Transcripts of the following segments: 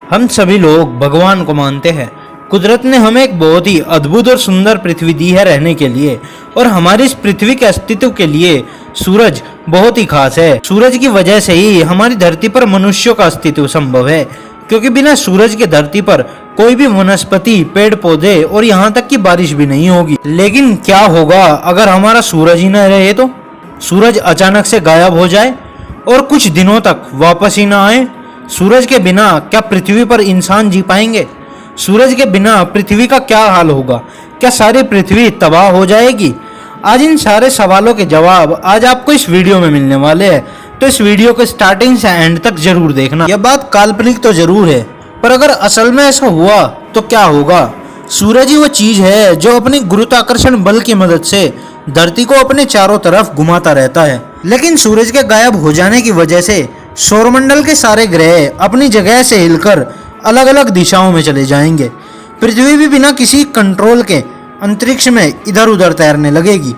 हम सभी लोग भगवान को मानते हैं। कुदरत ने हमें एक बहुत ही अद्भुत और सुंदर पृथ्वी दी है रहने के लिए, और हमारी इस पृथ्वी के अस्तित्व के लिए सूरज बहुत ही खास है। सूरज की वजह से ही हमारी धरती पर मनुष्यों का अस्तित्व संभव है, क्योंकि बिना सूरज के धरती पर कोई भी वनस्पति, पेड़ पौधे और यहाँ तक कि बारिश भी नहीं होगी। लेकिन क्या होगा अगर हमारा सूरज ही न रहे तो? सूरज अचानक से गायब हो जाए और कुछ दिनों तक वापस ही ना आए। सूरज के बिना क्या पृथ्वी पर इंसान जी पाएंगे? सूरज के बिना पृथ्वी का क्या हाल होगा? क्या सारी पृथ्वी तबाह हो जाएगी? आज इन सारे सवालों के जवाब आज आपको इस वीडियो में मिलने वाले हैं, तो इस वीडियो को स्टार्टिंग से एंड तक जरूर देखना। यह बात काल्पनिक तो जरूर है, पर अगर असल में ऐसा हुआ तो क्या होगा? सूरज ही वो चीज है जो अपनी गुरुत्वाकर्षण बल की मदद से धरती को अपने चारों तरफ घुमाता रहता है। लेकिन सूरज के गायब हो जाने की वजह से सौरमंडल के सारे ग्रह अपनी जगह से हिलकर अलग अलग दिशाओं में चले जाएंगे। पृथ्वी भी बिना किसी कंट्रोल के अंतरिक्ष में इधर उधर तैरने लगेगी।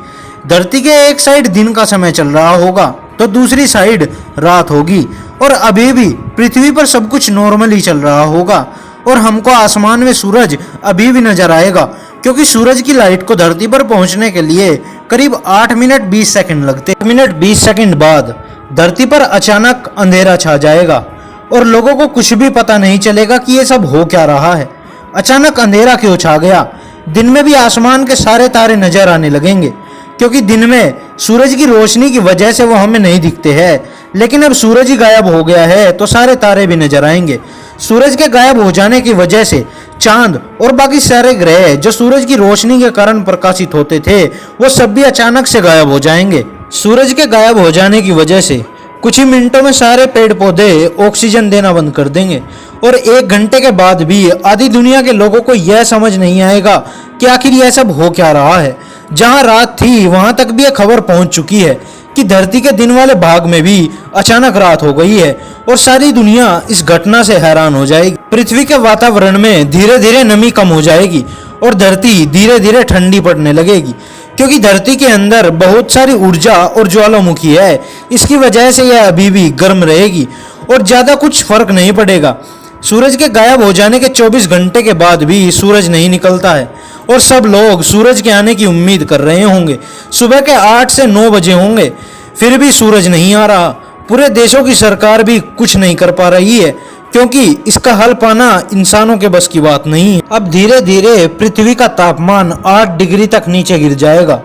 धरती के एक साइड दिन का समय चल रहा होगा तो दूसरी साइड रात होगी, और अभी भी पृथ्वी पर सब कुछ नॉर्मली चल रहा होगा, और हमको आसमान में सूरज अभी भी नजर आएगा, क्योंकि सूरज की लाइट को धरती पर पहुंचने के लिए करीब 8 मिनट 20 सेकंड लगते। 8 मिनट 20 सेकंड बाद धरती पर अचानक अंधेरा छा जाएगा और लोगों को कुछ भी पता नहीं चलेगा कि ये सब हो क्या रहा है। अचानक अंधेरा क्यों छा गया? दिन में भी आसमान के सारे तारे नजर आने लगेंगे, क्योंकि दिन में सूरज की रोशनी की वजह से वो हमें नहीं दिखते हैं, लेकिन अब सूरज ही गायब हो गया है तो सारे तारे भी नजर आएंगे। सूरज के गायब हो जाने की वजह से चांद और बाकी सारे ग्रह जो सूरज की रोशनी के कारण प्रकाशित होते थे वो सब भी अचानक से गायब हो जाएंगे। सूरज के गायब हो जाने की वजह से कुछ ही मिनटों में सारे पेड़ पौधे ऑक्सीजन देना बंद कर देंगे, और 1 घंटे के बाद भी आधी दुनिया के लोगों को यह समझ नहीं आएगा कि आखिर यह सब हो क्या रहा है। जहां रात थी वहां तक भी यह खबर पहुंच चुकी है कि धरती के दिन वाले भाग में भी अचानक रात हो गई है, और सारी दुनिया इस घटना से हैरान हो जाएगी। पृथ्वी के वातावरण में धीरे धीरे नमी कम हो जाएगी और धरती धीरे धीरे ठंडी पड़ने लगेगी, क्योंकि धरती के अंदर बहुत सारी ऊर्जा और ज्वालामुखी है। इसकी वजह से यह अभी भी गर्म रहेगी और ज़्यादा कुछ फर्क नहीं पड़ेगा। सूरज के गायब हो जाने के 24 घंटे के बाद भी सूरज नहीं निकलता है, और सब लोग सूरज के आने की उम्मीद कर रहे होंगे। सुबह के 8 से 9 बजे होंगे, फिर भी सूरज नहीं आ रहा। पूरे देशों की सरकार भी कुछ नहीं कर पा रही है, क्योंकि इसका हल पाना इंसानों के बस की बात नहीं है। अब धीरे धीरे पृथ्वी का तापमान 8 डिग्री तक नीचे गिर जाएगा,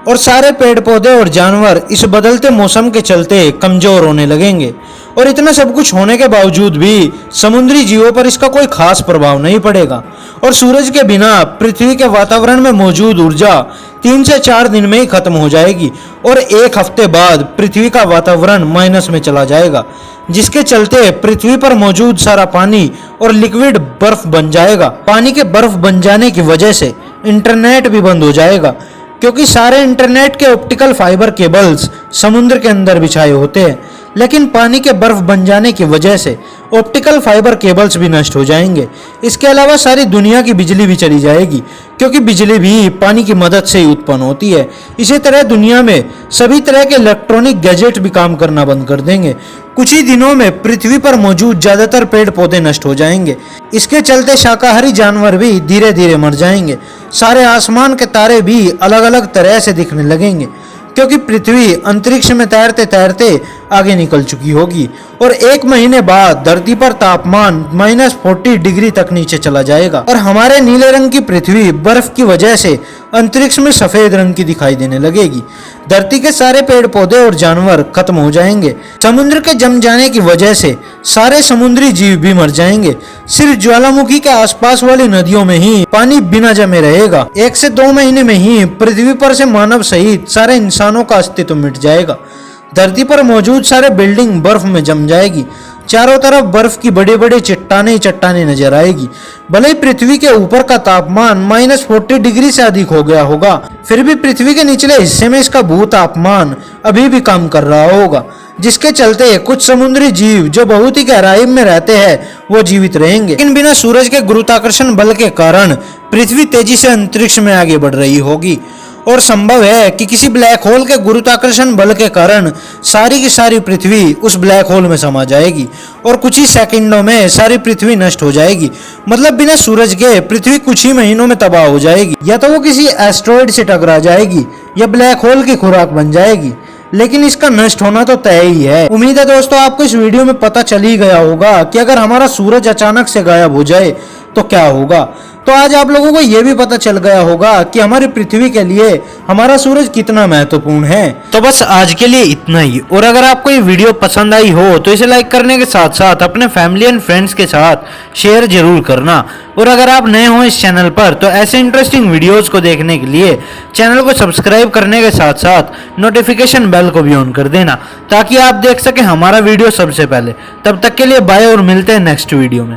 और सारे पेड़ पौधे और जानवर इस बदलते मौसम के चलते कमजोर होने लगेंगे। और इतना सब कुछ होने के बावजूद भी समुद्री जीवों पर इसका कोई खास प्रभाव नहीं पड़ेगा, और सूरज के बिना पृथ्वी के वातावरण में मौजूद ऊर्जा 3 से 4 दिन में ही खत्म हो जाएगी, और 1 हफ्ते बाद पृथ्वी का वातावरण माइनस में चला जाएगा, जिसके चलते पृथ्वी पर मौजूद सारा पानी और लिक्विड बर्फ बन जाएगा। पानी के बर्फ बन जाने की वजह से इंटरनेट भी बंद हो जाएगा, क्योंकि सारे इंटरनेट के ऑप्टिकल फाइबर केबल्स समुद्र के अंदर बिछाए होते हैं। लेकिन पानी के बर्फ बन जाने की वजह से ऑप्टिकल फाइबर केबल्स भी नष्ट हो जाएंगे। इसके अलावा सारी दुनिया की बिजली भी चली जाएगी, क्योंकि बिजली भी पानी की मदद से ही उत्पन्न होती है। इसी तरह दुनिया में सभी तरह के इलेक्ट्रॉनिक गैजेट भी काम करना बंद कर देंगे। कुछ ही दिनों में पृथ्वी पर मौजूद ज्यादातर पेड़ पौधे नष्ट हो जाएंगे। इसके चलते शाकाहारी जानवर भी धीरे धीरे मर जाएंगे। सारे आसमान के तारे भी अलग अलग तरह से दिखने लगेंगे, क्योंकि पृथ्वी अंतरिक्ष में तैरते तैरते आगे निकल चुकी होगी, और 1 महीने बाद धरती पर तापमान -40 डिग्री तक नीचे चला जाएगा, और हमारे नीले रंग की पृथ्वी बर्फ की वजह से अंतरिक्ष में सफेद रंग की दिखाई देने लगेगी। धरती के सारे पेड़ पौधे और जानवर खत्म हो जाएंगे। समुद्र के जम जाने की वजह से सारे समुद्री जीव भी मर जाएंगे। सिर्फ ज्वालामुखी के आसपास वाली नदियों में ही पानी बिना जमे रहेगा। 1 से 2 महीने में ही पृथ्वी पर से मानव सहित सारे इंसानों का अस्तित्व मिट जाएगा। धरती पर मौजूद सारे बिल्डिंग बर्फ में जम जाएगी। चारों तरफ बर्फ की बड़ी बड़ी चट्टानें ही चट्टानें नजर आएगी। भले ही पृथ्वी के ऊपर का तापमान -40 डिग्री से अधिक हो गया होगा, फिर भी पृथ्वी के निचले हिस्से में इसका भू तापमान अभी भी कम कर रहा होगा, जिसके चलते कुछ समुद्री जीव जो बहुत ही गहराई में रहते हैं वो जीवित रहेंगे। लेकिन बिना सूरज के गुरुत्वाकर्षण बल के कारण पृथ्वी तेजी से अंतरिक्ष में आगे बढ़ रही होगी, और संभव है कि किसी ब्लैक होल के गुरुत्वाकर्षण बल के कारण सारी की सारी पृथ्वी उस ब्लैक होल में समा जाएगी और कुछ ही सेकंडों में सारी पृथ्वी नष्ट हो जाएगी। मतलब बिना सूरज के पृथ्वी कुछ ही महीनों में तबाह हो जाएगी, या तो वो किसी एस्ट्रॉयड से टकरा जाएगी या ब्लैक होल की खुराक बन जाएगी, लेकिन इसका नष्ट होना तो तय ही है। उम्मीद है दोस्तों आपको इस वीडियो में पता चल ही गया होगा कि अगर हमारा सूरज अचानक से गायब हो जाए तो क्या होगा। तो आज आप लोगों को यह भी पता चल गया होगा कि हमारी पृथ्वी के लिए हमारा सूरज कितना महत्वपूर्ण है। तो बस आज के लिए इतना ही, और अगर आपको ये वीडियो पसंद आई हो तो इसे लाइक करने के साथ साथ अपने फैमिली एंड फ्रेंड्स के साथ शेयर जरूर करना। और अगर आप नए हो इस चैनल पर तो ऐसे इंटरेस्टिंग वीडियोस को देखने के लिए चैनल को सब्सक्राइब करने के साथ साथ नोटिफिकेशन बेल को भी ऑन कर देना, ताकि आप देख सके हमारा वीडियो सबसे पहले। तब तक के लिए बाय और मिलते हैं नेक्स्ट वीडियो में।